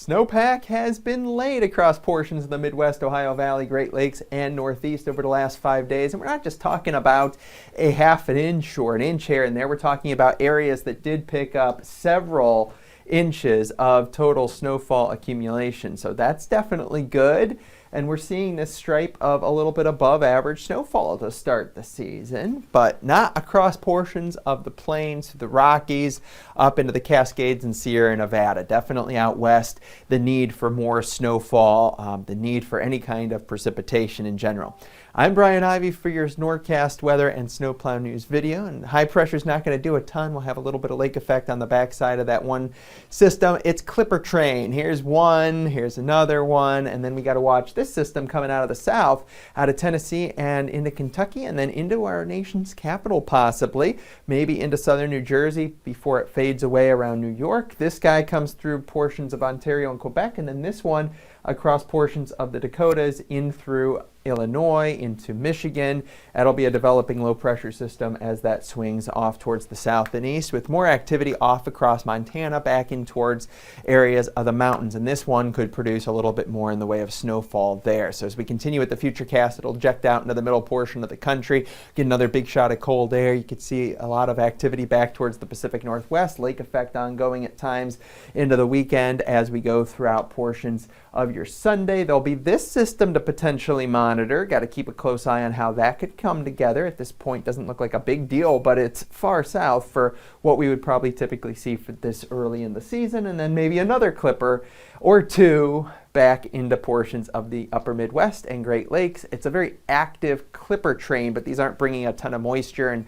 Snowpack has been laid across portions of the Midwest, Ohio Valley, Great Lakes, and Northeast over the last 5 days. And we're not just talking about a half an inch or an inch here and there. We're talking about areas that did pick up several inches of total snowfall accumulation. So that's definitely good. And we're seeing this stripe of a little bit above average snowfall to start the season, but not across portions of the plains, the Rockies, up into the Cascades and Sierra Nevada. Definitely out west, the need for more snowfall, the need for any kind of precipitation in general. I'm Brian Ivy for your Norcast weather and snowplow news video, and high pressure is not going to do a ton. We'll have a little bit of lake effect on the backside of that one system. It's clipper train. Here's one, here's another one, and then we got to watch this system coming out of the south, out of Tennessee and into Kentucky, and then into our nation's capital possibly, maybe into southern New Jersey before it fades away around New York. This guy comes through portions of Ontario and Quebec, and then this one across portions of the Dakotas in through Illinois into Michigan. That'll be a developing low pressure system as that swings off towards the south and east, with more activity off across Montana back in towards areas of the mountains. And this one could produce a little bit more in the way of snowfall there. So as we continue with the future cast, it'll eject out into the middle portion of the country, get another big shot of cold air. You could see a lot of activity back towards the Pacific Northwest, lake effect ongoing at times into the weekend as we go throughout portions of your Sunday. There'll be this system to potentially monitor. Got to keep a close eye on how that could come together. At this point, doesn't look like a big deal, but it's far south for what we would probably typically see for this early in the season. And then maybe another clipper or two back into portions of the upper Midwest and Great Lakes. It's a very active clipper train, but these aren't bringing a ton of moisture and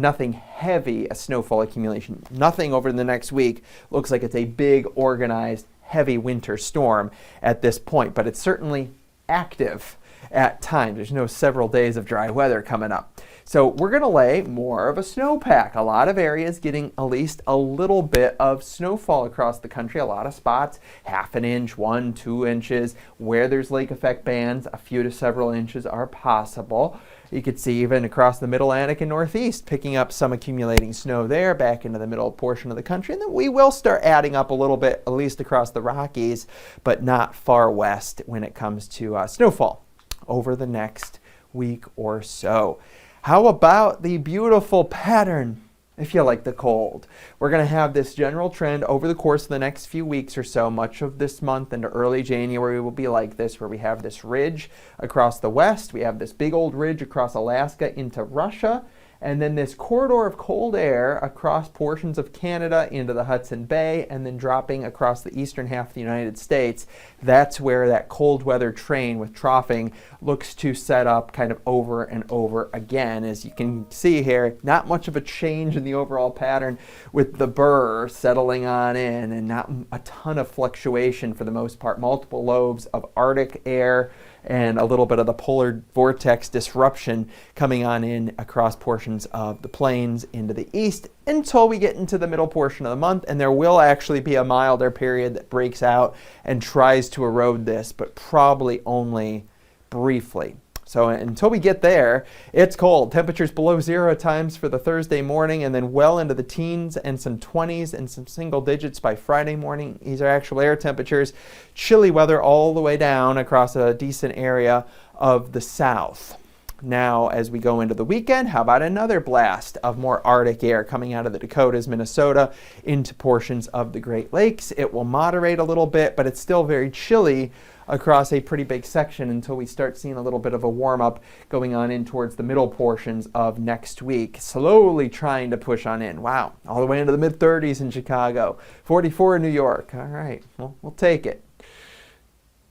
nothing heavy, a snowfall accumulation. Nothing over the next week. Looks like it's a big organized heavy winter storm at this point, but it's certainly active at times. There's no several days of dry weather coming up. So we're going to lay more of a snowpack. A lot of areas getting at least a little bit of snowfall across the country. A lot of spots, half an inch, 1-2 inches. Where there's lake effect bands, a few to several inches are possible. You could see even across the Mid-Atlantic and Northeast picking up some accumulating snow there back into the middle portion of the country. And then we will start adding up a little bit, at least across the Rockies, but not far west when it comes to snowfall over the next week or so. How about the beautiful pattern if you like the cold? We're going to have this general trend over the course of the next few weeks or so. Much of this month into early January will be like this, where we have this ridge across the west. We have this big old ridge across Alaska into Russia. And then this corridor of cold air across portions of Canada into the Hudson Bay, and then dropping across the eastern half of the United States. That's where that cold weather train with troughing looks to set up kind of over and over again. As you can see here, not much of a change in the overall pattern with the burr settling on in, and not a ton of fluctuation for the most part. Multiple lobes of Arctic air and a little bit of the polar vortex disruption coming on in across portions of the plains into the east until we get into the middle portion of the month, and there will actually be a milder period that breaks out and tries to erode this, but probably only briefly. So until we get there, it's cold. Temperatures below 0 at times for the Thursday morning, and then well into the teens and some 20s and some single digits by Friday morning. These are actual air temperatures. Chilly weather all the way down across a decent area of the south. Now, as we go into the weekend, how about another blast of more Arctic air coming out of the Dakotas, Minnesota, into portions of the Great Lakes? It will moderate a little bit, but it's still very chilly across a pretty big section until we start seeing a little bit of a warm-up going on in towards the middle portions of next week. Slowly trying to push on in. Wow, all the way into the mid-30s in Chicago, 44 in New York. All right, well, we'll take it.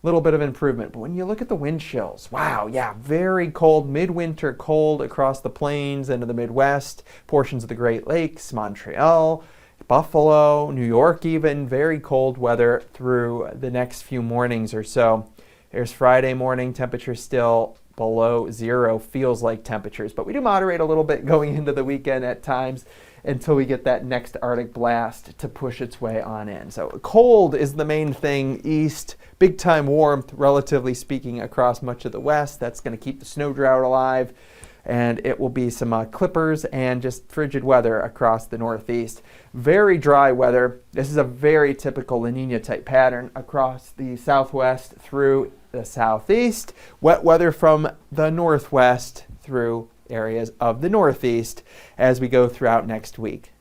Little bit of improvement, but when you look at the wind chills, wow, yeah, very cold, midwinter cold across the plains into the Midwest, portions of the Great Lakes, Montreal, Buffalo, New York even, very cold weather through the next few mornings or so. There's Friday morning, temperatures still below 0, feels like temperatures, but we do moderate a little bit going into the weekend at times until we get that next Arctic blast to push its way on in. So cold is the main thing east, big time warmth, relatively speaking, across much of the west. That's going to keep the snow drought alive. and it will be some clippers and just frigid weather across the Northeast. Very dry weather. This is a very typical La Nina type pattern across the Southwest through the Southeast. Wet weather from the Northwest through areas of the Northeast as we go throughout next week.